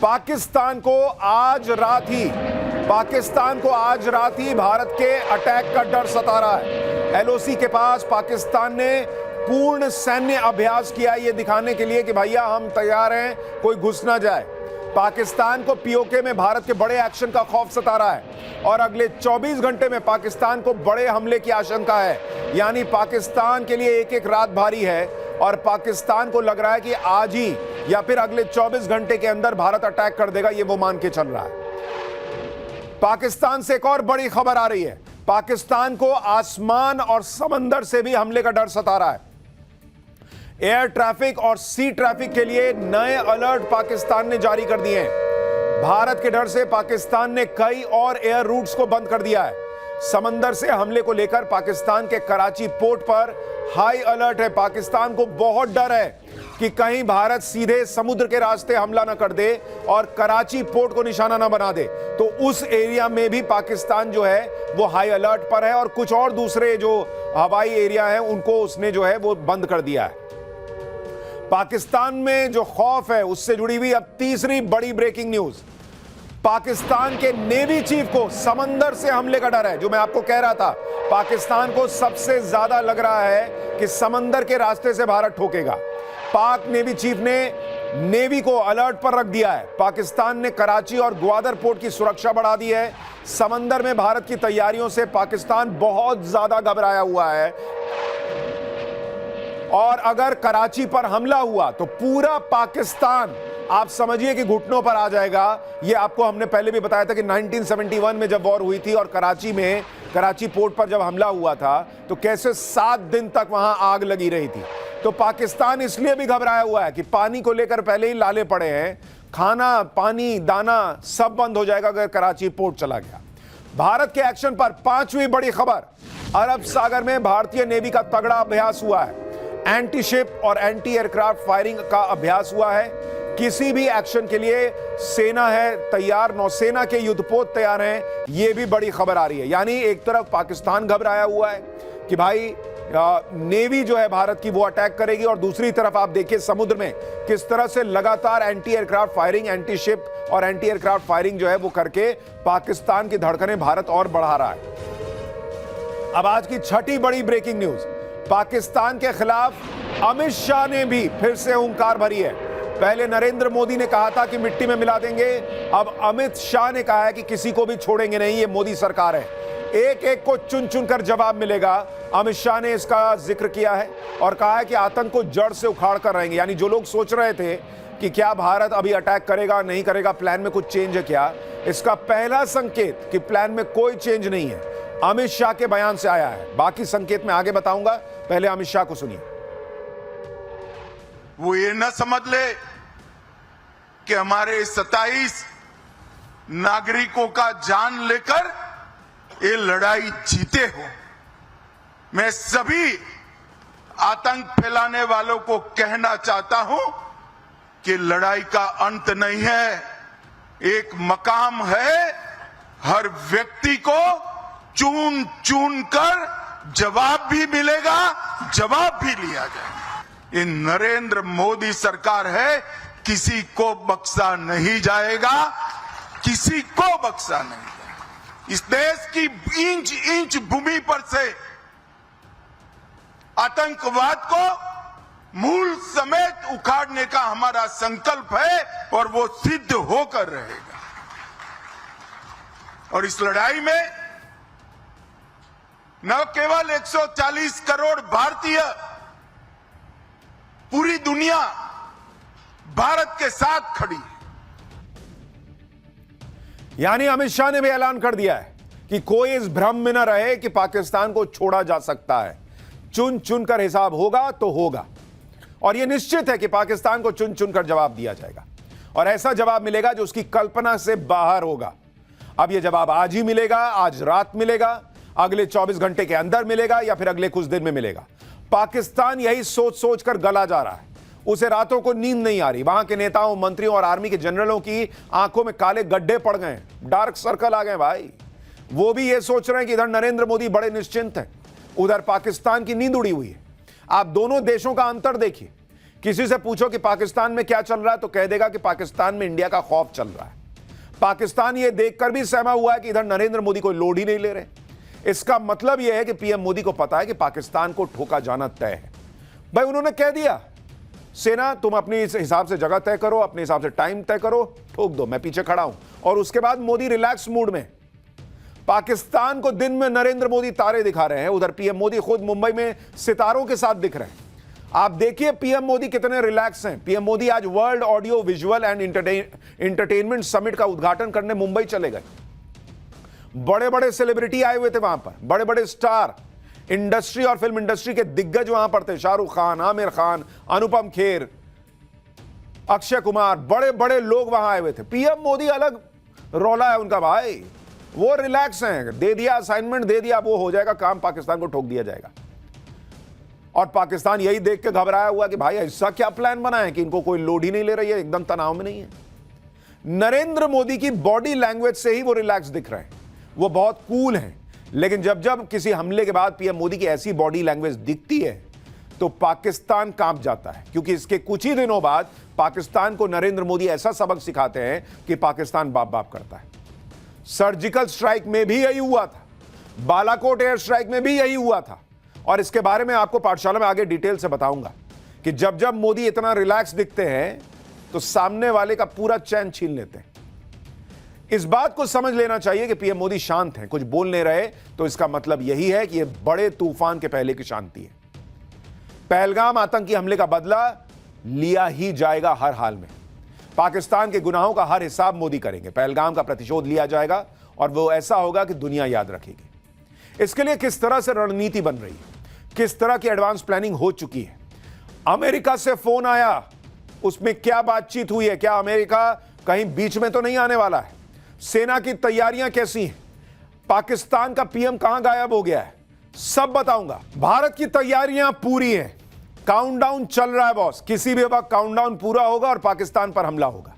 पाकिस्तान को आज रात ही भारत के अटैक का डर सता रहा है। एलओसी के पास पाकिस्तान ने पूर्ण सैन्य अभ्यास किया ये दिखाने के लिए कि भैया हम तैयार हैं, कोई घुस ना जाए। पाकिस्तान को पीओके में भारत के बड़े एक्शन का खौफ सता रहा है और अगले 24 घंटे में पाकिस्तान को बड़े हमले की आशंका है। यानी पाकिस्तान के लिए एक एक रात भारी है और पाकिस्तान को लग रहा है कि आज ही या फिर अगले 24 घंटे के अंदर भारत अटैक कर देगा, ये वो मान के चल रहा है। पाकिस्तान से एक और बड़ी खबर आ रही है। पाकिस्तान को आसमान और समंदर से भी हमले का डर सता रहा है। एयर ट्रैफिक और सी ट्रैफिक के लिए नए अलर्ट पाकिस्तान ने जारी कर दिए हैं। भारत के डर से पाकिस्तान ने कई और एयर रूट्स को बंद कर दिया है। समंदर से हमले को लेकर पाकिस्तान के कराची पोर्ट पर हाई अलर्ट है। पाकिस्तान को बहुत डर है कि कहीं भारत सीधे समुद्र के रास्ते हमला ना कर दे और कराची पोर्ट को निशाना ना बना दे। तो उस एरिया में भी पाकिस्तान जो है वो हाई अलर्ट पर है और कुछ और दूसरे जो हवाई एरिया है उनको उसने जो है वो बंद कर दिया है। पाकिस्तान में जो खौफ है उससे जुड़ी हुई अब तीसरी बड़ी ब्रेकिंग न्यूज। पाकिस्तान के नेवी चीफ को समंदर से हमले का डर है। जो मैं आपको कह रहा था, पाकिस्तान को सबसे ज्यादा लग रहा है कि समंदर के रास्ते से भारत ठोकेगा। पाक नेवी चीफ ने नेवी को अलर्ट पर रख दिया है। पाकिस्तान ने कराची और ग्वादर पोर्ट की सुरक्षा बढ़ा दी है। समंदर में भारत की तैयारियों से पाकिस्तान बहुत ज्यादा घबराया हुआ है और अगर कराची पर हमला हुआ तो पूरा पाकिस्तान आप समझिए कि घुटनों पर आ जाएगा। ये आपको हमने पहले भी बताया था कि 1971 में जब वॉर हुई थी और कराची पोर्ट पर जब हमला हुआ था तो कैसे 7 दिन तक वहां आग लगी रही थी। तो पाकिस्तान इसलिए भी घबराया हुआ है कि पानी को लेकर पहले ही लाले पड़े हैं। खाना, पानी, दाना सब बंद हो जाएगा अगर कराची पोर्ट चला गया। भारत के एक्शन पर पांचवी बड़ी खबर। अरब सागर में भारतीय नेवी का तगड़ा अभ्यास हुआ है। एंटी शिप और एंटी एयरक्राफ्ट फायरिंग का अभ्यास हुआ है। किसी भी एक्शन के लिए सेना है तैयार, नौसेना के युद्धपोत तैयार हैं। यह भी बड़ी खबर आ रही है। यानी एक तरफ पाकिस्तान घबराया हुआ है कि भाई नेवी जो है भारत की वो अटैक करेगी और दूसरी तरफ आप देखिए समुद्र में किस तरह से लगातार anti aircraft firing, anti ship और एंटी एयरक्राफ्ट फायरिंग जो है वो करके पाकिस्तान की धड़कनें भारत और बढ़ा रहा है। अब आज की छठी बड़ी ब्रेकिंग न्यूज। पाकिस्तान के खिलाफ अमित शाह ने भी फिर से हुंकार भरी है। पहले नरेंद्र मोदी ने कहा था कि मिट्टी में मिला देंगे, अब अमित शाह ने कहा है कि किसी को भी छोड़ेंगे नहीं, ये मोदी सरकार है, एक एक को चुन चुन कर जवाब मिलेगा। अमित शाह ने इसका जिक्र किया है और कहा है कि आतंक को जड़ से उखाड़ कर रहेंगे। यानी जो लोग सोच रहे थे कि क्या भारत अभी अटैक करेगा नहीं करेगा, प्लान में कुछ चेंज है क्या, इसका पहला संकेत कि प्लान में कोई चेंज नहीं है अमित शाह के बयान से आया है। बाकी संकेत मैं आगे बताऊंगा, पहले अमित शाह को सुनिए। वो ये न समझ ले कि हमारे 27 नागरिकों का जान लेकर ये लड़ाई जीते हो। मैं सभी आतंक फैलाने वालों को कहना चाहता हूं कि लड़ाई का अंत नहीं है, एक मकाम है। हर व्यक्ति को चुन चुन कर जवाब भी मिलेगा, जवाब भी लिया जाएगा। ये नरेंद्र मोदी सरकार है, किसी को बख्शा नहीं जाएगा, किसी को बख्शा नहीं जाएगा। इस देश की इंच इंच भूमि पर से आतंकवाद को मूल समेत उखाड़ने का हमारा संकल्प है और वो सिद्ध होकर रहेगा। और इस लड़ाई में न केवल 140 करोड़ भारतीय, पूरी दुनिया भारत के साथ खड़ी है। यानी अमित शाह ने भी ऐलान कर दिया है कि कोई इस भ्रम में न रहे कि पाकिस्तान को छोड़ा जा सकता है। चुन चुन कर हिसाब होगा तो होगा और यह निश्चित है कि पाकिस्तान को चुन चुन कर जवाब दिया जाएगा और ऐसा जवाब मिलेगा जो उसकी कल्पना से बाहर होगा। अब यह जवाब आज ही मिलेगा, आज रात मिलेगा, अगले 24 घंटे के अंदर मिलेगा या फिर अगले कुछ दिन में मिलेगा। पाकिस्तान यही सोच सोच कर गला जा रहा है। उसे रातों को नींद नहीं आ रही। वहां के नेताओं, मंत्रियों और आर्मी के जनरलों की आंखों में काले गड्ढे पड़ गए, डार्क सर्कल आ गए भाई। वो भी ये सोच रहे हैं कि इधर नरेंद्र मोदी बड़े निश्चिंत हैं, उधर पाकिस्तान की नींद उड़ी हुई है। आप दोनों देशों का अंतर देखिए किसी से पूछो कि पाकिस्तान में क्या चल रहा है तो कह देगा कि पाकिस्तान में इंडिया का खौफ चल रहा है। पाकिस्तान ये देखकर भी सहमा हुआ है कि इधर नरेंद्र मोदी कोई लोड ही नहीं ले रहे। इसका मतलब यह है कि पीएम मोदी को पता है कि पाकिस्तान को ठोका जाना तय है। भाई उन्होंने कह दिया, सेना तुम अपने हिसाब से जगह तय करो, अपने हिसाब से टाइम तय करो, ठोक दो, मैं पीछे खड़ा हूं। और उसके बाद मोदी रिलैक्स मूड में पाकिस्तान को दिन में नरेंद्र मोदी तारे दिखा रहे हैं, उधर पीएम मोदी खुद मुंबई में सितारों के साथ दिख रहे हैं। आप देखिए पीएम मोदी कितने रिलैक्स हैं। पीएम मोदी आज world audio visual and entertainment summit का उद्घाटन करने मुंबई चले गए। बड़े बड़े सेलिब्रिटी आए हुए थे वहां पर, बड़े बड़े स्टार, इंडस्ट्री और फिल्म इंडस्ट्री के दिग्गज वहां पर थे, शाहरुख खान, आमिर खान, अनुपम खेर, अक्षय कुमार, बड़े बड़े लोग वहां आए हुए थे। पीएम मोदी अलग रौला है उनका भाई, वो रिलैक्स हैं, दे दिया असाइनमेंट, दे दिया, वो हो जाएगा काम, पाकिस्तान को ठोक दिया जाएगा। और पाकिस्तान यही देख के घबराया हुआ कि भाई ऐसा क्या प्लान बना है कि इनको कोई लोड ही नहीं ले रही है, एकदम तनाव में नहीं है। नरेंद्र मोदी की बॉडी लैंग्वेज से ही वो रिलैक्स दिख रहे हैं, वो बहुत कूल हैं। लेकिन जब जब किसी हमले के बाद पीएम मोदी की ऐसी बॉडी लैंग्वेज दिखती है तो पाकिस्तान कांप जाता है, क्योंकि इसके कुछ ही दिनों बाद पाकिस्तान को नरेंद्र मोदी ऐसा सबक सिखाते हैं कि पाकिस्तान बाप बाप करता है। सर्जिकल स्ट्राइक में भी यही हुआ था, बालाकोट एयर स्ट्राइक में भी यही हुआ था। और इसके बारे में आपको पाठशाला में आगे डिटेल से बताऊंगा कि जब जब मोदी इतना रिलैक्स दिखते हैं तो सामने वाले का पूरा चैन छीन लेते हैं। इस बात को समझ लेना चाहिए कि पीएम मोदी शांत हैं, कुछ बोल नहीं रहे, तो इसका मतलब यही है कि यह बड़े तूफान के पहले की शांति है। पहलगाम आतंकी हमले का बदला लिया ही जाएगा हर हाल में। पाकिस्तान के गुनाहों का हर हिसाब मोदी करेंगे, पहलगाम का प्रतिशोध लिया जाएगा और वो ऐसा होगा कि दुनिया याद रखेगी। इसके लिए किस तरह से रणनीति बन रही है, किस तरह की एडवांस प्लानिंग हो चुकी है। अमेरिका से फोन आया, उसमें क्या बातचीत हुई है, क्या अमेरिका कहीं बीच में तो नहीं आने वाला है। सेना की तैयारियां कैसी हैं, पाकिस्तान का पीएम कहां गायब हो गया है, सब बताऊंगा। भारत की तैयारियां पूरी हैं, काउंटडाउन चल रहा है बॉस, किसी भी वक्त काउंटडाउन पूरा होगा और पाकिस्तान पर हमला होगा।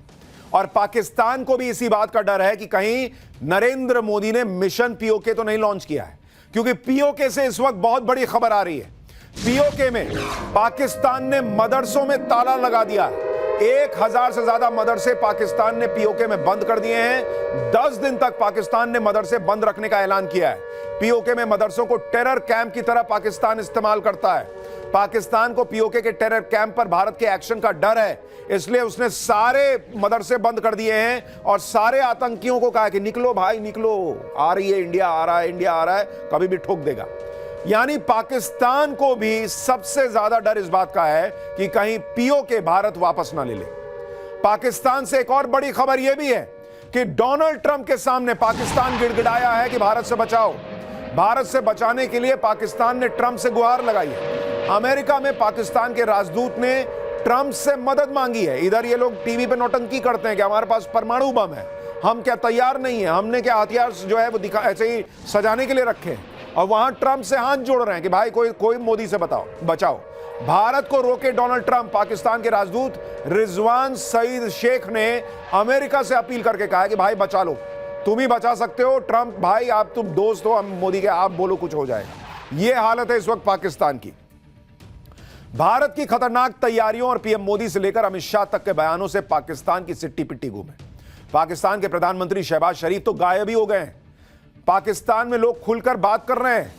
और पाकिस्तान को भी इसी बात का डर है कि कहीं नरेंद्र मोदी ने मिशन पीओके तो नहीं लॉन्च किया है, क्योंकि पीओके से इस वक्त बहुत बड़ी खबर आ रही है। पीओके में पाकिस्तान ने मदरसों में ताला लगा दिया है। 1000 से ज्यादा मदरसे पाकिस्तान ने पीओके में बंद कर दिए हैं। 10 दिन तक पाकिस्तान ने मदरसे बंद रखने का ऐलान किया है। पीओके में मदरसों को टेरर कैंप की तरह पाकिस्तान इस्तेमाल करता है। पाकिस्तान को पीओके के टेरर कैंप पर भारत के एक्शन का डर है, इसलिए उसने सारे मदरसे बंद कर दिए हैं और सारे आतंकियों को कहा कि निकलो भाई निकलो, आ रही है इंडिया, आ रहा है इंडिया, आ रहा है, कभी भी ठोक देगा। यानी पाकिस्तान को भी सबसे ज्यादा डर इस बात का है कि कहीं पीओके भारत वापस ना ले ले। पाकिस्तान से एक और बड़ी खबर यह भी है कि डोनाल्ड ट्रंप के सामने पाकिस्तान गिड़गिड़ाया है कि भारत से बचाओ। भारत से बचाने के लिए पाकिस्तान ने ट्रंप से गुहार लगाई है। अमेरिका में पाकिस्तान के राजदूत ने ट्रंप से मदद मांगी है। इधर ये लोग टीवी पे नौटंकी करते हैं कि हमारे पास परमाणु बम है, हम क्या तैयार नहीं है, हमने क्या हथियार जो है वो दिखा ऐसे ही सजाने के लिए रखे हैं। और वहां ट्रंप से हाथ जोड़ रहे हैं कि भाई कोई मोदी से बचाओ। भारत को रोके डोनाल्ड ट्रंप। पाकिस्तान के राजदूत रिजवान सईद शेख ने अमेरिका से अपील करके कहा कि भाई बचा लो, तुम ही बचा सकते हो ट्रंप भाई, आप तुम दोस्त हो हम मोदी के, आप बोलो कुछ हो जाएगा। यह हालत है इस वक्त पाकिस्तान की। भारत की खतरनाक तैयारियों और पीएम मोदी से लेकर अमित शाह तक के बयानों से पाकिस्तान की सिट्टी पिट्टी गुम है। पाकिस्तान के प्रधानमंत्री शहबाज शरीफ तो गायब ही हो गए हैं। पाकिस्तान में लोग खुलकर बात कर रहे हैं।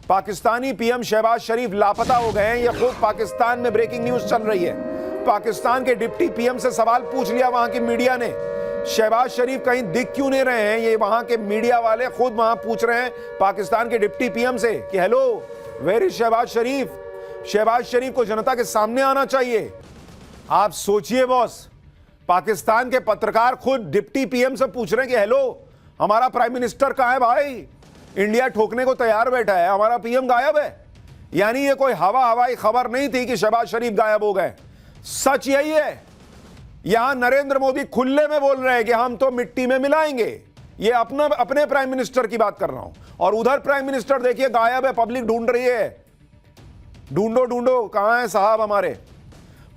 पाकिस्तानी पीएम शहबाज शरीफ लापता हो गए हैं, यह खूब पाकिस्तान में ब्रेकिंग न्यूज चल रही है। पाकिस्तान के डिप्टी पीएम से सवाल पूछ लिया वहां की मीडिया ने, शहबाज शरीफ कहीं दिख क्यों नहीं रहे हैं। ये वहां के मीडिया वाले खुद वहां पूछ रहे हैं पाकिस्तान के डिप्टी पीएम से कि हेलो वेयर इज शहबाज शरीफ। शहबाज शरीफ को जनता के सामने आना चाहिए। आप सोचिए बॉस, पाकिस्तान के पत्रकार खुद डिप्टी पीएम से पूछ रहे हैं कि हेलो हमारा प्राइम मिनिस्टर कहां है भाई, इंडिया ठोकने को तैयार बैठा है, हमारा पीएम गायब है। यानी ये कोई हवाई खबर नहीं थी कि शहबाज शरीफ गायब हो गए। सच यही है। यहां नरेंद्र मोदी खुले में बोल रहे हैं कि हम तो मिट्टी में मिलाएंगे। ये अपने प्राइम मिनिस्टर की बात कर रहा हूं। और उधर प्राइम मिनिस्टर देखिए गायब है, पब्लिक ढूंढ रही है, ढूंढो कहां है साहब हमारे।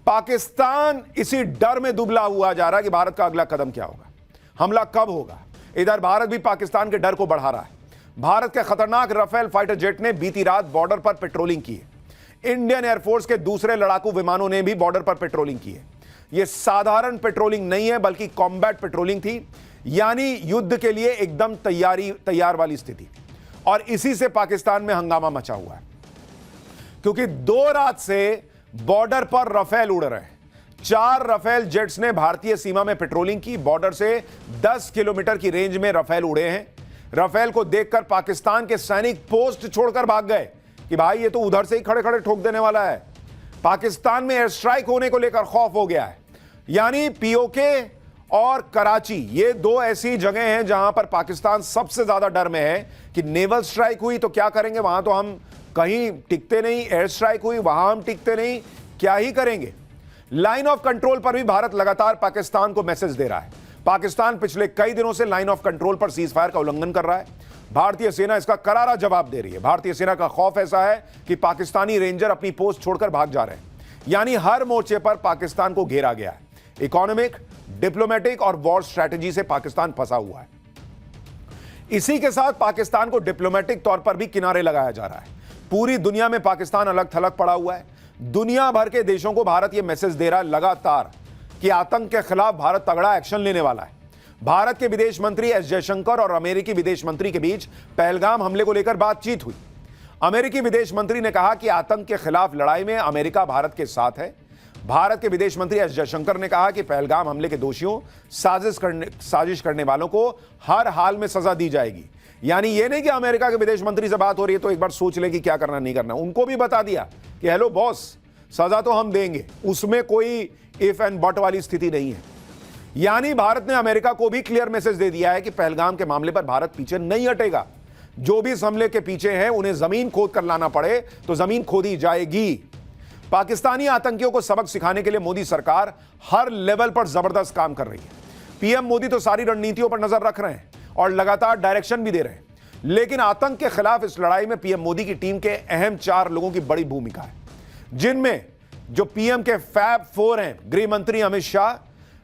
पाकिस्तान इसी डर में दुबला हुआ जा रहा है कि भारत का अगला कदम क्या होगा, हमला कब होगा। इधर भारत भी पाकिस्तान के डर को बढ़ा रहा है। भारत के खतरनाक राफेल फाइटर जेट ने बीती रात बॉर्डर पर पेट्रोलिंग की है। इंडियन एयरफोर्स के दूसरे लड़ाकू विमानों ने भी बॉर्डर पर पेट्रोलिंग की है। यह साधारण पेट्रोलिंग नहीं है बल्कि कॉम्बैट पेट्रोलिंग थी, यानी युद्ध के लिए एकदम तैयार वाली स्थिति। और इसी से पाकिस्तान में हंगामा मचा हुआ है, क्योंकि 2 रात से बॉर्डर पर रफेल उड़ रहे हैं। 4 रफेल जेट्स ने भारतीय सीमा में पेट्रोलिंग की। बॉर्डर से 10 किलोमीटर की रेंज में रफेल उड़े हैं। रफेल को देखकर पाकिस्तान के सैनिक पोस्ट छोड़कर भाग गए कि भाई ये तो उधर से ही खड़े खड़े ठोक देने वाला है। पाकिस्तान में एयर स्ट्राइक होने को लेकर खौफ हो गया है। यानी पीओके और कराची, ये 2 ऐसी जगह हैं जहां पर पाकिस्तान सबसे ज्यादा डर में है कि नेवल स्ट्राइक हुई तो क्या करेंगे, वहां तो हम कहीं टिकते नहीं, एयर स्ट्राइक हुई वहां हम टिकते नहीं, क्या ही करेंगे। लाइन ऑफ कंट्रोल पर भी भारत लगातार पाकिस्तान को मैसेज दे रहा है। पाकिस्तान पिछले कई दिनों से लाइन ऑफ कंट्रोल पर सीज फायर का उल्लंघन कर रहा है। भारतीय सेना इसका करारा जवाब दे रही है। भारतीय सेना का खौफ ऐसा है कि पाकिस्तानी रेंजर अपनी पोस्ट छोड़कर भाग जा रहे हैं। यानी हर मोर्चे पर पाकिस्तान को घेरा गया है। इकोनॉमिक, डिप्लोमेटिक और वॉर स्ट्रैटेजी से पाकिस्तान फंसा हुआ है। इसी के साथ पाकिस्तान को डिप्लोमेटिक तौर पर भी किनारे लगाया जा रहा है। पूरी दुनिया में पाकिस्तान अलग थलग पड़ा हुआ है। दुनिया भर के देशों को भारत यह मैसेज दे रहा है लगातार कि आतंक के खिलाफ भारत तगड़ा एक्शन लेने वाला है। भारत के विदेश मंत्री एस जयशंकर और अमेरिकी विदेश मंत्री के बीच पहलगाम हमले को लेकर बातचीत हुई। अमेरिकी विदेश मंत्री ने कहा कि आतंक के खिलाफ लड़ाई में अमेरिका भारत के साथ है। भारत के विदेश मंत्री एस जयशंकर ने कहा कि पहलगाम हमले के दोषियों, साजिश करने वालों को हर हाल में सजा दी जाएगी। यानी यह नहीं कि अमेरिका के विदेश मंत्री से बात हो रही है तो एक बार सोच ले कि क्या करना नहीं करना। उनको भी बता दिया कि हेलो बॉस, सजा तो हम देंगे, उसमें कोई इफ एंड बट वाली स्थिति नहीं है। यानी भारत ने अमेरिका को भी क्लियर मैसेज दे दिया है कि पहलगाम के मामले पर भारत पीछे नहीं हटेगा। जो भी इस हमले के पीछे हैं उन्हें जमीन खोद कर लाना पड़े तो जमीन खोदी जाएगी। पाकिस्तानी आतंकियों को सबक सिखाने के लिए मोदी सरकार हर लेवल पर जबरदस्त काम कर रही है। पीएम मोदी तो सारी रणनीतियों पर नजर रख रहे हैं और लगातार डायरेक्शन भी दे रहे हैं, लेकिन आतंक के खिलाफ इस लड़ाई में पीएम मोदी की टीम के अहम 4 लोगों की बड़ी भूमिका है, जिनमें जो पीएम के फैब 4 हैं, गृह मंत्री अमित शाह,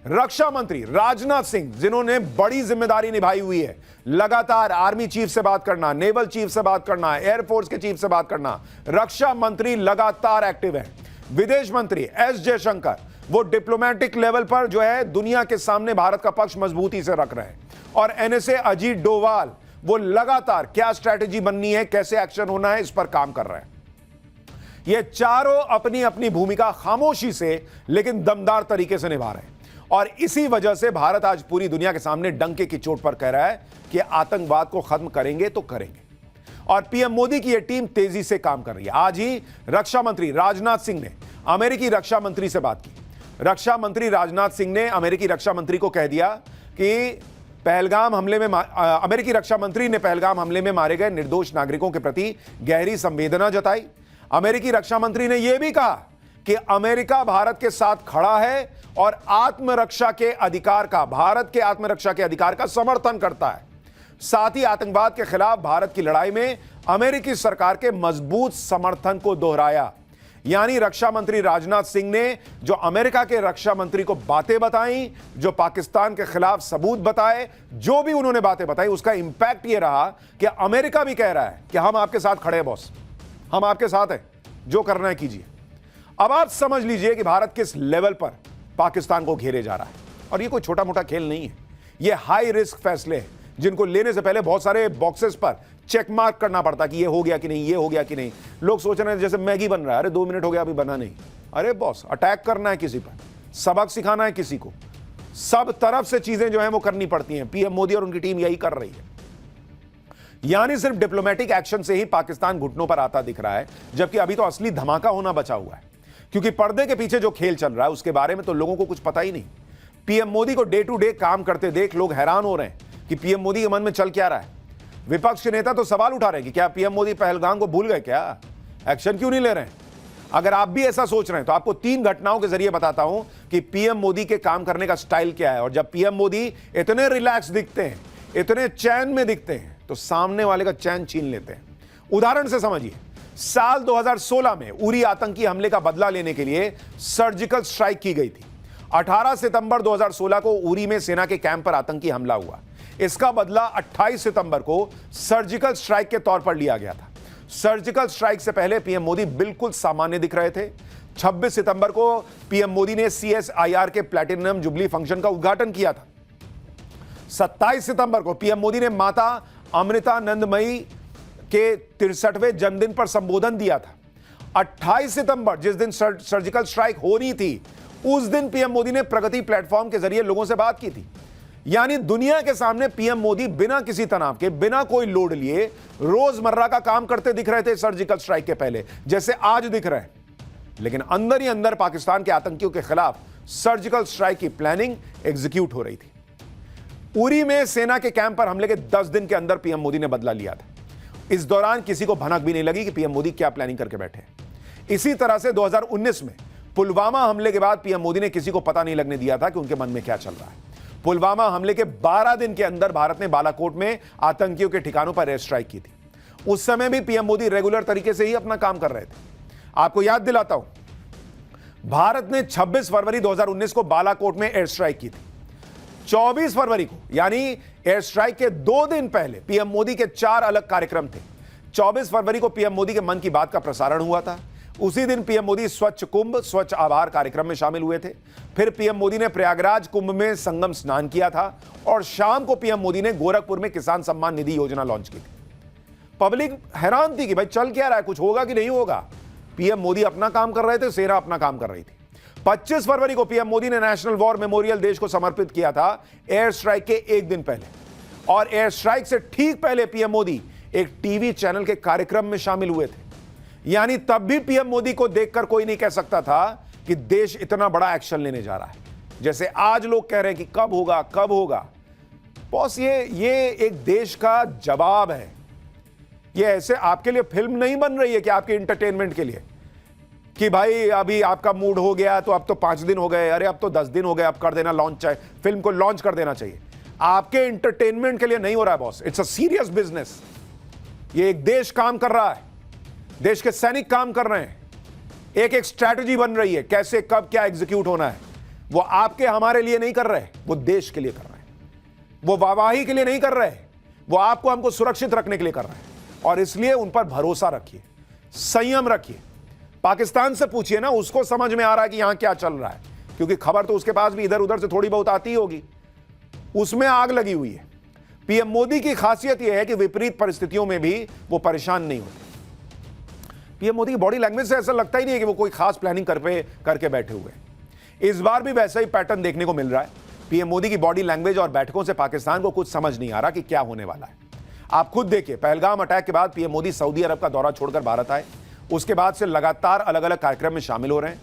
रक्षा मंत्री राजनाथ सिंह, जिन्होंने बड़ी जिम्मेदारी निभाई हुई है, लगातार आर्मी चीफ से बात करना, नेवल चीफ से बात करना, एयरफोर्स के चीफ से बात करना। रक्षा मंत्री लगातार एक्टिव है। विदेश मंत्री एस जयशंकर, वो डिप्लोमेटिक लेवल पर जो है दुनिया के सामने भारत का पक्ष मजबूती से रख रहे हैं। और एनएसए अजीत डोवाल, वो लगातार क्या स्ट्रैटेजी बननी है, कैसे एक्शन होना है, इस पर काम कर रहे हैं। ये चारों अपनी अपनी भूमिका खामोशी से लेकिन दमदार तरीके से निभा रहे हैं। और इसी वजह से भारत आज पूरी दुनिया के सामने डंके की चोट पर कह रहा है कि आतंकवाद को खत्म करेंगे तो करेंगे। और पीएम मोदी की यह टीम तेजी से काम कर रही है। आज ही रक्षा मंत्री राजनाथ सिंह ने अमेरिकी रक्षा मंत्री से बात की। रक्षा मंत्री राजनाथ सिंह ने अमेरिकी रक्षा मंत्री को कह दिया कि पहलगाम हमले में अमेरिकी रक्षा मंत्री ने पहलगाम हमले में मारे गए निर्दोष नागरिकों के प्रति गहरी संवेदना जताई। अमेरिकी रक्षा मंत्री ने यह भी कहा कि अमेरिका भारत के साथ खड़ा है और आत्मरक्षा के अधिकार का, भारत के आत्मरक्षा के अधिकार का समर्थन करता है। साथ ही आतंकवाद के खिलाफ भारत की लड़ाई में अमेरिकी सरकार के मजबूत समर्थन को दोहराया। यानी रक्षा मंत्री राजनाथ सिंह ने जो अमेरिका के रक्षा मंत्री को बातें बताई, जो पाकिस्तान के खिलाफ सबूत बताए, जो भी उन्होंने बातें बताई, उसका इंपैक्ट यह रहा कि अमेरिका भी कह रहा है कि हम आपके साथ खड़े हैं बॉस, हम आपके साथ हैं, जो करना है कीजिए। अब आप समझ लीजिए कि भारत किस लेवल पर पाकिस्तान को घेरे जा रहा है। और ये कोई छोटा मोटा खेल नहीं है, ये हाई रिस्क फैसले हैं जिनको लेने से पहले बहुत सारे बॉक्सेस पर चेक मार्क करना पड़ता कि ये हो गया कि नहीं, ये हो गया कि नहीं। लोग सोच रहे हैं जैसे मैगी बन रहा है, अरे 2 मिनट हो गया अभी बना नहीं। अरे बॉस, अटैक करना है किसी पर, सबक सिखाना है किसी को, सब तरफ से चीजें जो है वो करनी पड़ती हैं। पीएम मोदी और उनकी टीम यही कर रही है। यानी सिर्फ डिप्लोमेटिक एक्शन से ही पाकिस्तान घुटनों पर आता दिख रहा है, जबकि अभी तो असली धमाका होना बचा हुआ है। क्योंकि पर्दे के पीछे जो खेल चल रहा है उसके बारे में तो लोगों को कुछ पता ही नहीं। पीएम मोदी को डे टू डे काम करते देख लोग हैरान हो रहे हैं कि पीएम मोदी के मन में चल क्या रहा है। विपक्ष के नेता तो सवाल उठा रहे हैं कि क्या पीएम मोदी पहलगाम को भूल गए, क्या एक्शन क्यों नहीं ले रहे हैं। अगर आप भी ऐसा सोच रहे हैं तो आपको 3 घटनाओं के जरिए बताता हूं कि पीएम मोदी के काम करने का स्टाइल क्या है। और जब पीएम मोदी इतने रिलैक्स दिखते हैं, इतने चैन में दिखते हैं, तो सामने वाले का चैन छीन लेते हैं। उदाहरण से समझिए, साल 2016 में उरी आतंकी हमले का बदला लेने के लिए सर्जिकल स्ट्राइक की गई थी। 18 सितंबर 2016 को उरी में सेना के कैंप पर आतंकी हमला हुआ। इसका बदला 28 सितंबर को सर्जिकल स्ट्राइक के तौर पर लिया गया था। सर्जिकल स्ट्राइक से पहले पीएम मोदी बिल्कुल सामान्य दिख रहे थे। 26 सितंबर को पीएम मोदी ने CSIR के प्लैटिनम जुबली फंक्शन का उद्घाटन किया था। 27 सितंबर को पीएम मोदी ने माता अमृतानंदमयी के 63वें जन्मदिन पर संबोधन दिया था। 28 सितंबर जिस दिन सर्जिकल स्ट्राइक होनी थी, उस दिन पीएम मोदी ने प्रगति प्लेटफॉर्म के जरिए लोगों से बात की थी। यानी दुनिया के सामने पीएम मोदी बिना किसी तनाव के, बिना कोई लोड लिए रोजमर्रा का काम करते दिख रहे थे सर्जिकल स्ट्राइक के पहले, जैसे आज दिख रहे हैं। लेकिन अंदर ही अंदर पाकिस्तान के आतंकियों के खिलाफ सर्जिकल स्ट्राइक की प्लानिंग एग्जीक्यूट हो रही थी। उरी में सेना के कैंप पर हमले के 10 दिन के अंदर पीएम मोदी ने बदला लिया था। इस दौरान किसी को भनक भी नहीं लगी कि पीएम मोदी क्या प्लानिंग करके बैठे। इसी तरह से 2019 में पुलवामा हमले के बाद पीएम मोदी ने किसी को पता नहीं लगने दिया था कि उनके मन में क्या चल रहा है। पुलवामा हमले के 12 दिन के अंदर भारत ने बालाकोट में आतंकियों के ठिकानों पर एयर स्ट्राइक की थी। उस समय भी पीएम मोदी रेगुलर तरीके से ही अपना काम कर रहे थे। आपको याद दिलाता हूं, भारत ने 26 फरवरी 2019 को बालाकोट में एयर स्ट्राइक की थी। 24 फरवरी को, यानी एयर स्ट्राइक के 2 दिन पहले, पीएम मोदी के 4 अलग कार्यक्रम थे। 24 फरवरी को पीएम मोदी के मन की बात का प्रसारण हुआ था। उसी दिन पीएम मोदी स्वच्छ कुंभ, स्वच्छ आभार कार्यक्रम में शामिल हुए थे। फिर पीएम मोदी ने प्रयागराज कुंभ में संगम स्नान किया था और शाम को पीएम मोदी ने गोरखपुर में किसान सम्मान निधि योजना लॉन्च की थी। पब्लिक हैरान थी कि भाई चल क्या रहा है, कुछ होगा कि नहीं होगा। पीएम मोदी अपना काम कर रहे थे, सेना अपना काम कर रही थी। 25 फरवरी को पीएम मोदी ने नेशनल वॉर मेमोरियल देश को समर्पित किया था एयर स्ट्राइक के 1 दिन पहले। और एयर स्ट्राइक से ठीक पहले पीएम मोदी एक टीवी चैनल के कार्यक्रम में शामिल हुए थे। यानी तब भी पीएम मोदी को देखकर कोई नहीं कह सकता था कि देश इतना बड़ा एक्शन लेने जा रहा है, जैसे आज लोग कह रहे हैं कि कब होगा कब होगा। बॉस, ये एक देश का जवाब है। ये ऐसे आपके लिए फिल्म नहीं बन रही है कि आपके इंटरटेनमेंट के लिए, कि भाई अभी आपका मूड हो गया तो अब तो 5 दिन हो गए, अरे अब तो 10 दिन हो गए, अब कर देना लॉन्च, चाहिए फिल्म को लॉन्च कर देना चाहिए। आपके इंटरटेनमेंट के लिए नहीं हो रहा है boss, it's a serious business. ये एक देश काम कर रहा है, देश के सैनिक काम कर रहे हैं, एक स्ट्रैटेजी बन रही है, कैसे कब क्या एग्जीक्यूट होना है। वो आपके हमारे लिए नहीं कर रहे, वो देश के लिए कर रहे हैं। वो वाहवाही के लिए नहीं कर रहे, वो आपको हमको सुरक्षित रखने के लिए कर रहे हैं। और इसलिए उन पर भरोसा रखिए, संयम रखिए। पाकिस्तान से पूछिए ना, उसको समझ में आ रहा है कि यहां क्या चल रहा है, क्योंकि खबर तो उसके पास भी इधर उधर से थोड़ी बहुत आती होगी। उसमें आग लगी हुई है। पीएम मोदी की खासियत यह है कि विपरीत परिस्थितियों में भी वो परेशान नहीं होते। पीएम मोदी की बॉडी लैंग्वेज से ऐसा लगता ही नहीं है कि वो कोई खास प्लानिंग करके बैठे हुए हैं। इस बार भी वैसा ही पैटर्न देखने को मिल रहा है। पीएम मोदी की बॉडी लैंग्वेज और बैठकों से पाकिस्तान को कुछ समझ नहीं आ रहा कि क्या होने वाला है। आप खुद देखिए, पहलगाम अटैक के बाद पीएम मोदी सऊदी अरब का दौरा छोड़कर भारत आए। उसके बाद से लगातार अलग अलग कार्यक्रम में शामिल हो रहे हैं।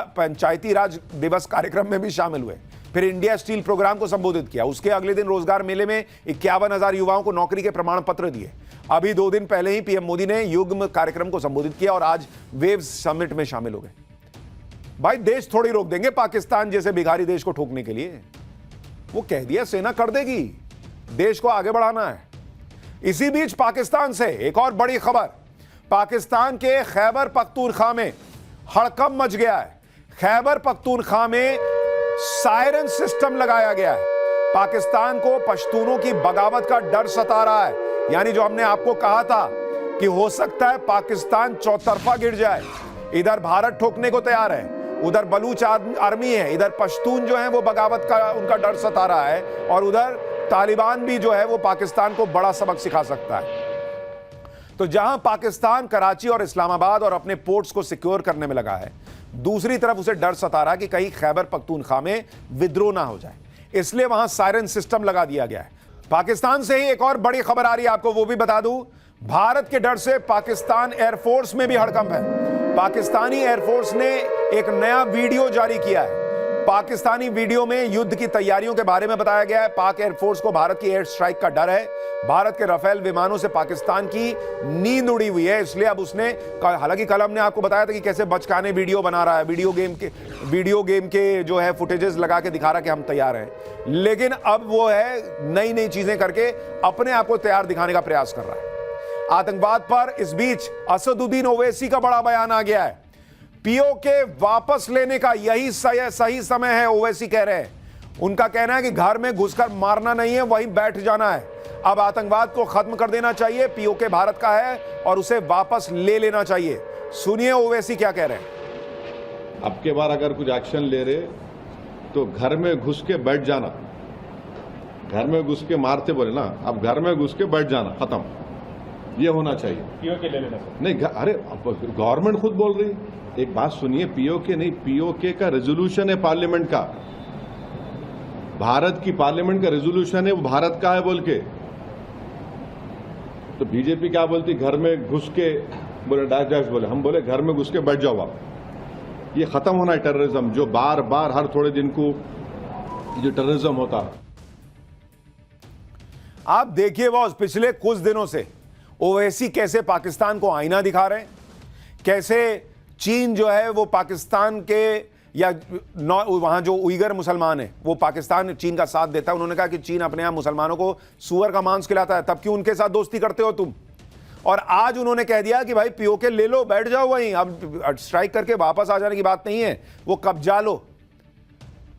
पंचायती राज दिवस कार्यक्रम में भी शामिल हुए, फिर इंडिया स्टील प्रोग्राम को संबोधित किया। उसके अगले दिन रोजगार मेले में 51,000 युवाओं को नौकरी के प्रमाण पत्र दिए। अभी 2 दिन पहले ही पीएम मोदी ने युग्म कार्यक्रम को संबोधित किया और आज वेव्स समिट में शामिल हो गए। भाई, देश थोड़ी रोक देंगे पाकिस्तान जैसे भिखारी देश को ठोकने के लिए। वो कह दिया सेना कर देगी, देश को आगे बढ़ाना है। इसी बीच पाकिस्तान से एक और बड़ी खबर, पाकिस्तान के खैबर पख्तूनख्वा में हड़कंप मच गया है। खैबर पख्तूनख्वा में सायरन सिस्टम लगाया गया है। पाकिस्तान को पश्तूनों की बगावत का डर सता रहा है। यानी जो हमने आपको कहा था कि हो सकता है पाकिस्तान चौतरफा गिर जाए। इधर भारत ठोकने को तैयार है, उधर बलूच आर्मी है, इधर पश्तून जो है वो बगावत का उनका डर सता रहा है, और उधर तालिबान भी जो है वो पाकिस्तान को बड़ा सबक सिखा सकता है। तो जहां पाकिस्तान कराची और इस्लामाबाद और अपने पोर्ट्स को सिक्योर करने में लगा है, दूसरी तरफ उसे डर सता रहा कि कहीं खैबर पख्तूनख्वा में विद्रोह ना हो जाए, इसलिए वहां सायरन सिस्टम लगा दिया गया है। पाकिस्तान से ही एक और बड़ी खबर आ रही है, आपको वो भी बता दूं। भारत के डर से पाकिस्तान एयरफोर्स में भी हड़कंप है। पाकिस्तानी एयरफोर्स ने एक नया वीडियो जारी किया है। पाकिस्तानी वीडियो में युद्ध की तैयारियों के बारे में बताया गया है। पाक एयरफोर्स को भारत की एयर स्ट्राइक का डर है। भारत के राफेल विमानों से पाकिस्तान की नींद उड़ी हुई है, इसलिए अब उसने, हालांकि कल हमने आपको बताया था कि कैसे बचकाने वीडियो बना रहा है, वीडियो गेम के जो है फुटेजेस लगा के दिखा रहा है कि हम तैयार हैं, लेकिन अब वो है नई नई चीजें करके अपने आप को तैयार दिखाने का प्रयास कर रहा है आतंकवाद पर। इस बीच असदुद्दीन ओवैसी का बड़ा बयान आ गया है। पीओके वापस लेने का यही सही समय है, ओवैसी कह रहे हैं। उनका कहना है कि घर में घुसकर मारना नहीं है, वहीं बैठ जाना है। अब आतंकवाद को खत्म कर देना चाहिए, पीओके भारत का है और उसे वापस ले लेना चाहिए। सुनिए ओवैसी क्या कह रहे हैं। अब के बार अगर कुछ एक्शन ले रहे तो घर में घुस के बैठ जाना, घर में घुस के मारते बोले ना, अब घर में घुस के बैठ जाना, खत्म, ये होना चाहिए। पीओके ले लेना नहीं, अरे गवर्नमेंट खुद बोल रही, एक बात सुनिए, पीओके नहीं, पीओके का रेजोल्यूशन है पार्लियामेंट का, भारत की पार्लियामेंट का रेजोल्यूशन है, वो भारत का है बोल के। तो बीजेपी क्या बोलती, घर में घुस के बोले डैश डैश बोले, हम बोले घर में घुस के बैठ जाओ आप। ये खत्म होना है टेररिज्म, जो बार बार हर थोड़े दिन को जो टेररिज्म होता है। आप देखिए बॉस, पिछले कुछ दिनों से ओवैसी कैसे पाकिस्तान को आईना दिखा रहे हैं, कैसे चीन जो है वो पाकिस्तान के या वहां जो उइगर मुसलमान है वो पाकिस्तान चीन का साथ देता है। उन्होंने कहा कि चीन अपने यहां मुसलमानों को सूअर का मांस खिलाता है, तब क्यों उनके साथ दोस्ती करते हो तुम। और आज उन्होंने कह दिया कि भाई पीओके ले लो, बैठ जाओ वहीं, अब स्ट्राइक करके वापस आ जाने की बात नहीं है, वो कब्जा लो।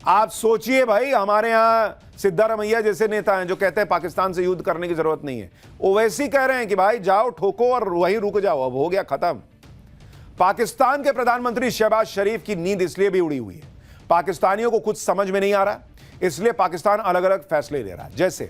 आप सोचिए भाई, हमारे यहां सिद्धारमैया जैसे नेता हैं जो कहते हैं पाकिस्तान से युद्ध करने की जरूरत नहीं है, ओवैसी कह रहे हैं कि भाई जाओ ठोको और वहीं रुक जाओ, अब हो गया खत्म। पाकिस्तान के प्रधानमंत्री शहबाज शरीफ की नींद इसलिए भी उड़ी हुई है, पाकिस्तानियों को कुछ समझ में नहीं आ रहा, इसलिए पाकिस्तान अलग अलग फैसले ले रहा है। जैसे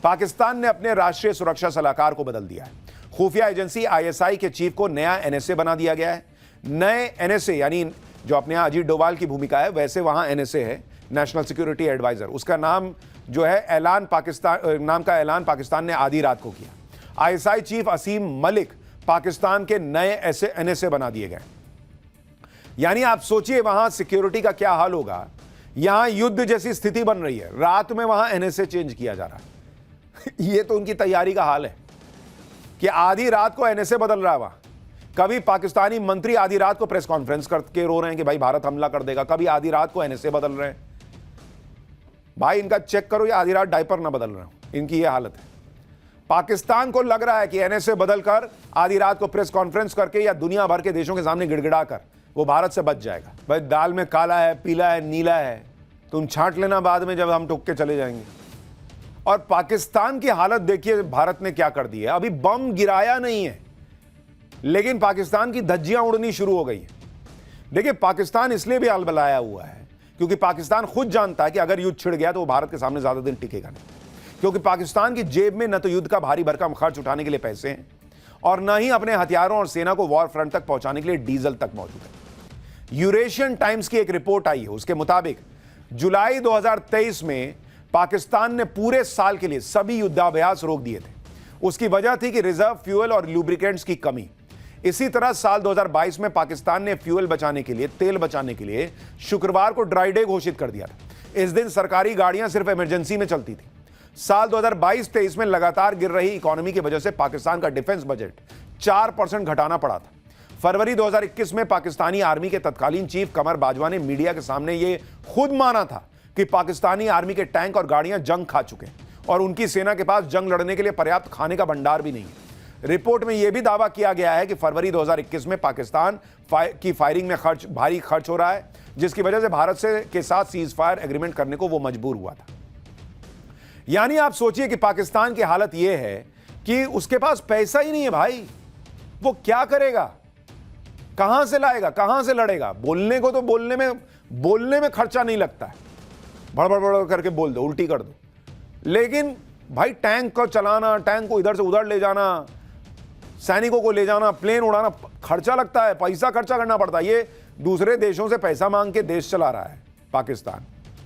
पाकिस्तान ने अपने राष्ट्रीय सुरक्षा सलाहकार को बदल दिया है, खुफिया एजेंसी आईएसआई के चीफ को नया एनएसए बना दिया गया है। नए एनएसए यानी जो अपने यहां अजीत डोभाल की भूमिका है, वैसे वहां एनएसए है, नेशनल सिक्योरिटी एडवाइजर। उसका नाम जो है ऐलान पाकिस्तान ने आधी रात को किया। आईएसआई चीफ असीम मलिक पाकिस्तान के नए ऐसे एनएसए बना दिए गए। यानी आप सोचिए वहां सिक्योरिटी का क्या हाल होगा। यहां युद्ध जैसी स्थिति बन रही है, रात में वहां एनएसए चेंज किया जा रहा है। यह तो उनकी तैयारी का हाल है कि आधी रात को एनएसए बदल रहा है वहां। कभी पाकिस्तानी मंत्री आधी रात को प्रेस कॉन्फ्रेंस करके रो रहे हैं कि भाई भारत हमला कर देगा, कभी आधी रात को एनएसए बदल रहे हैं। भाई इनका चेक करो, ये आधी रात डायपर ना बदल रहे हो, इनकी ये हालत है। पाकिस्तान को लग रहा है कि एनएसए बदलकर आधी रात को प्रेस कॉन्फ्रेंस करके या दुनिया भर के देशों के सामने गिड़गिड़ा कर वो भारत से बच जाएगा। भाई दाल में काला है, पीला है, नीला है, तुम छांट लेना बाद में जब हम टुक के चले जाएंगे। और पाकिस्तान की हालत देखिए भारत ने क्या कर दी है। अभी बम गिराया नहीं है लेकिन पाकिस्तान की धज्जियां उड़नी शुरू हो गई है। देखिए पाकिस्तान इसलिए भी अलबलाया हुआ है क्योंकि पाकिस्तान खुद जानता है कि अगर युद्ध छिड़ गया तो वो भारत के सामने ज्यादा दिन टिकेगा नहीं, क्योंकि पाकिस्तान की जेब में न तो युद्ध का भारी भरकम खर्च उठाने के लिए पैसे हैं और न ही अपने हथियारों और सेना को वॉर फ्रंट तक पहुंचाने के लिए डीजल तक मौजूद है। यूरेशियन टाइम्स की एक रिपोर्ट आई है, उसके मुताबिक जुलाई 2023 में पाकिस्तान ने पूरे साल के लिए सभी युद्धाभ्यास रोक दिए थे। उसकी वजह थी कि रिजर्व फ्यूल और लुब्रिकेंट्स की कमी। इसी तरह साल 2022 में पाकिस्तान ने फ्यूल बचाने के लिए, तेल बचाने के लिए शुक्रवार को ड्राई डे घोषित कर दिया था। इस दिन सरकारी गाड़ियां सिर्फ इमरजेंसी में चलती थी। साल 2022-23 में लगातार गिर रही इकोनॉमी की वजह से पाकिस्तान का डिफेंस बजट 4% घटाना पड़ा था। फरवरी 2021 में पाकिस्तानी आर्मी के तत्कालीन चीफ कमर बाजवा ने मीडिया के सामने यह खुद माना था कि पाकिस्तानी आर्मी के टैंक और गाड़ियां जंग खा चुके हैं और उनकी सेना के पास जंग लड़ने के लिए पर्याप्त खाने का भंडार भी नहीं है। रिपोर्ट में यह भी दावा किया गया है कि फरवरी 2021 में पाकिस्तान की फायरिंग में भारी खर्च हो रहा है, जिसकी वजह से भारत के साथ सीज फायर एग्रीमेंट करने को वो मजबूर हुआ था। यानी आप सोचिए कि पाकिस्तान की हालत यह है कि उसके पास पैसा ही नहीं है भाई, वो क्या करेगा, कहां से लाएगा, कहां से लड़ेगा। बोलने को तो बोलने में खर्चा नहीं लगता है, बड़बड़ करके बोल दो, उल्टी कर दो, लेकिन भाई टैंक को चलाना, टैंक को इधर से उधर ले जाना, सैनिकों को ले जाना, प्लेन उड़ाना, खर्चा लगता है, पैसा खर्चा करना पड़ता है। ये दूसरे देशों से पैसा मांग के देश चला रहा है पाकिस्तान।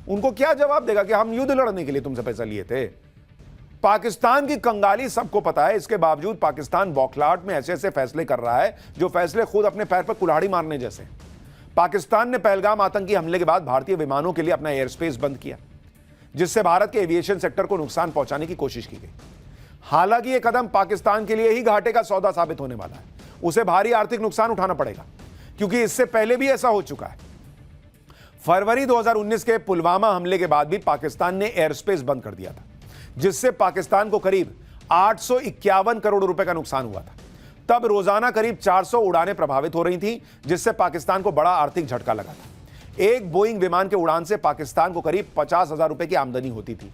उनको क्या जवाब देगा कि हम युद्ध लड़ने के लिए तुमसे पैसा लिए थे। पाकिस्तान की कंगाली सबको पता है, इसके बावजूद पाकिस्तान बौखलाहट में ऐसे ऐसे फैसले कर रहा है जो फैसले खुद अपने पैर पर कुल्हाड़ी मारने जैसे। पाकिस्तान ने पहलगाम आतंकी हमले के बाद भारतीय विमानों के लिए अपना एयर स्पेस बंद किया, जिससे भारत के एविएशन सेक्टर को नुकसान पहुंचाने की कोशिश की गई। हालांकि यह कदम पाकिस्तान के लिए ही घाटे का सौदा साबित होने वाला है। उसे भारी आर्थिक नुकसान उठाना पड़ेगा क्योंकि इससे पहले भी ऐसा हो चुका है। फरवरी 2019 के पुलवामा हमले के बाद भी पाकिस्तान ने एयर स्पेस बंद कर दिया था, जिससे पाकिस्तान को करीब 851 करोड़ रुपए का नुकसान हुआ था। तब रोजाना करीब 400 उड़ानें प्रभावित हो रही थी, जिससे पाकिस्तान को बड़ा आर्थिक झटका लगा था। एक बोइंग विमान के उड़ान से पाकिस्तान को करीब 50,000 रुपए की आमदनी होती थी।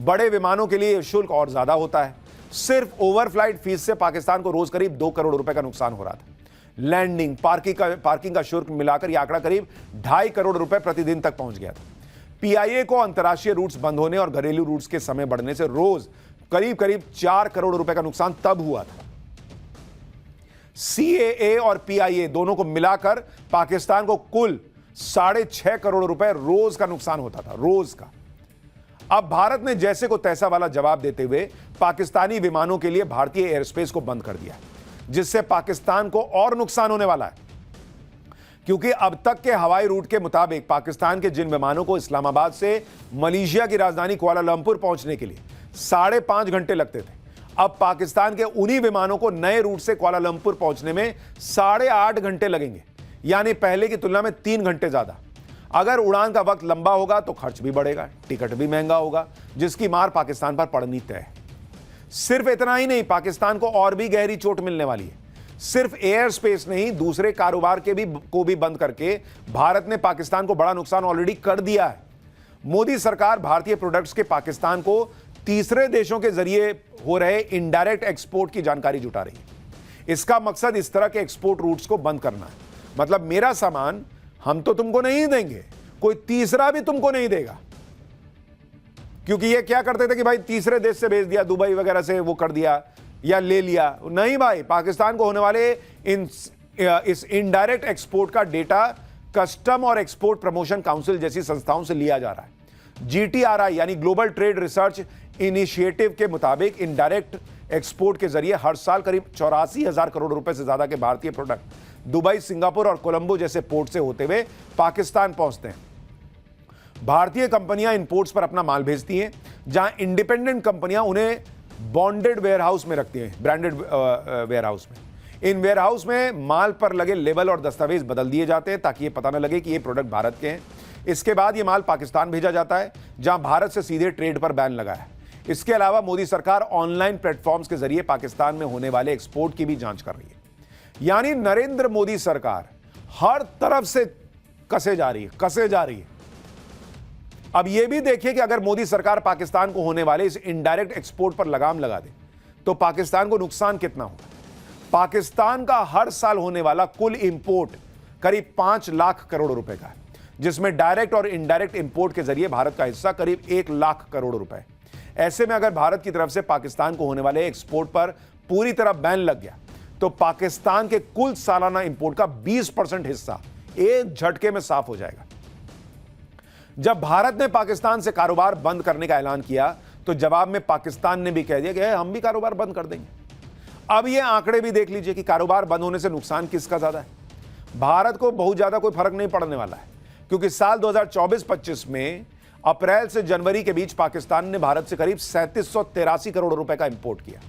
बड़े विमानों के लिए शुल्क और ज्यादा होता है। सिर्फ ओवरफ्लाइट फीस से पाकिस्तान को रोज करीब 2 करोड़ रुपए का नुकसान हो रहा था। लैंडिंग, पार्किंग का शुल्क मिलाकर यह आंकड़ा करीब 2.5 करोड़ रुपए प्रतिदिन तक पहुंच गया था। पीआईए को अंतर्राष्ट्रीय रूट्स बंद होने और घरेलू रूट्स के समय बढ़ने से रोज करीब 4 करोड़ रुपए का नुकसान तब हुआ था। सीएए और पीआईए दोनों को मिलाकर पाकिस्तान को कुल 6.5 करोड़ रुपए रोज का नुकसान होता था, रोज का। अब भारत ने जैसे को तैसा वाला जवाब देते हुए पाकिस्तानी विमानों के लिए भारतीय एयरस्पेस को बंद कर दिया, जिससे पाकिस्तान को और नुकसान होने वाला है। क्योंकि अब तक के हवाई रूट के मुताबिक पाकिस्तान के जिन विमानों को इस्लामाबाद से मलेशिया की राजधानी कुआलालंपुर पहुंचने के लिए 5.5 घंटे लगते थे, अब पाकिस्तान के उन्हीं विमानों को नए रूट से कुआलालंपुर पहुंचने में 8.5 घंटे लगेंगे, यानी पहले की तुलना में 3 घंटे ज्यादा। अगर उड़ान का वक्त लंबा होगा तो खर्च भी बढ़ेगा, टिकट भी महंगा होगा, जिसकी मार पाकिस्तान पर पड़नी तय है। सिर्फ इतना ही नहीं, पाकिस्तान को और भी गहरी चोट मिलने वाली है। सिर्फ एयर स्पेस नहीं, दूसरे कारोबार को भी बंद करके भारत ने पाकिस्तान को बड़ा नुकसान ऑलरेडी कर दिया है। मोदी सरकार भारतीय प्रोडक्ट्स के पाकिस्तान को तीसरे देशों के जरिए हो रहे इनडायरेक्ट एक्सपोर्ट की जानकारी जुटा रही है। इसका मकसद इस तरह के एक्सपोर्ट रूट्स को बंद करना है। मतलब मेरा सामान हम तो तुमको नहीं देंगे, कोई तीसरा भी तुमको नहीं देगा। क्योंकि ये क्या करते थे कि भाई तीसरे देश से भेज दिया, दुबई वगैरह से वो कर दिया या ले लिया। नहीं भाई, पाकिस्तान को होने वाले इस इनडायरेक्ट एक्सपोर्ट का डेटा कस्टम और एक्सपोर्ट प्रमोशन काउंसिल जैसी संस्थाओं से लिया जा रहा है। GTRI यानी ग्लोबल ट्रेड रिसर्च इनिशिएटिव के मुताबिक इनडायरेक्ट एक्सपोर्ट के जरिए हर साल करीब 84,000 करोड़ रुपए से ज्यादा के भारतीय प्रोडक्ट दुबई, सिंगापुर और कोलंबो जैसे पोर्ट से होते हुए पाकिस्तान पहुंचते हैं। भारतीय कंपनियां इन पोर्ट्स पर अपना माल भेजती हैं, जहां इंडिपेंडेंट कंपनियां उन्हें बॉन्डेड वेयरहाउस में रखती हैं, ब्रांडेड वेयरहाउस में। इन वेयरहाउस में माल पर लगे लेबल और दस्तावेज बदल दिए जाते हैं ताकि ये पता न लगे कि ये प्रोडक्ट भारत के हैं। इसके बाद ये माल पाकिस्तान भेजा जाता है, जहां भारत से सीधे ट्रेड पर बैन लगा है। इसके अलावा मोदी सरकार ऑनलाइन प्लेटफॉर्म्स के जरिए पाकिस्तान में होने वाले एक्सपोर्ट की भी जांच कर रही है। यानी नरेंद्र मोदी सरकार हर तरफ से कसे जा रही है। अब यह भी देखिए कि अगर मोदी सरकार पाकिस्तान को होने वाले इस इनडायरेक्ट एक्सपोर्ट पर लगाम लगा दे तो पाकिस्तान को नुकसान कितना होगा। पाकिस्तान का हर साल होने वाला कुल इंपोर्ट करीब 5 लाख करोड़ रुपए का है, जिसमें डायरेक्ट और इनडायरेक्ट इंपोर्ट के जरिए भारत का हिस्सा करीब 1 लाख करोड़ रुपए। ऐसे में अगर भारत की तरफ से पाकिस्तान को होने वाले एक्सपोर्ट पर पूरी तरह बैन लग गया तो पाकिस्तान के कुल सालाना इंपोर्ट का 20% हिस्सा एक झटके में साफ हो जाएगा। जब भारत ने पाकिस्तान से कारोबार बंद करने का ऐलान किया तो जवाब में पाकिस्तान ने भी कह दिया कि हम भी कारोबार बंद कर देंगे। अब ये आंकड़े भी देख लीजिए कि कारोबार बंद होने से नुकसान किसका ज्यादा है। भारत को बहुत ज्यादा कोई फर्क नहीं पड़ने वाला है, क्योंकि साल 2024-25 में अप्रैल से जनवरी के बीच पाकिस्तान ने भारत से करीब 3783 करोड़ रुपए का इंपोर्ट किया।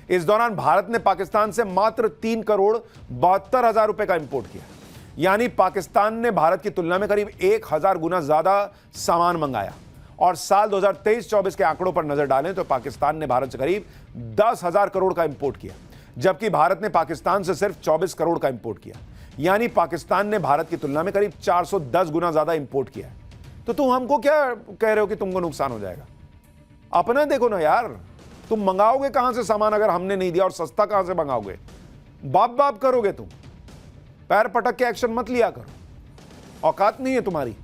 इस दौरान भारत ने पाकिस्तान से मात्र 3 करोड़ 72 हजार रुपए का इंपोर्ट किया। यानी पाकिस्तान ने भारत की तुलना में करीब 1000 गुना ज्यादा सामान मंगाया। और साल 2023-24 के आंकड़ों पर नजर डालें तो पाकिस्तान ने भारत से करीब 10,000 करोड़ का इंपोर्ट किया, जबकि भारत ने पाकिस्तान से सिर्फ 24 करोड़ का इंपोर्ट किया। यानी पाकिस्तान ने भारत की तुलना में करीब 410 गुना ज्यादा इंपोर्ट किया है। तो तुम हमको क्या कह रहे हो कि तुमको नुकसान हो जाएगा? अपना देखो ना यार, तुम मंगाओगे कहां से सामान अगर हमने नहीं दिया, और सस्ता कहां से मंगाओगे? बाप करोगे तुम, पैर पटक के एक्शन मत लिया करो, औकात नहीं है तुम्हारी।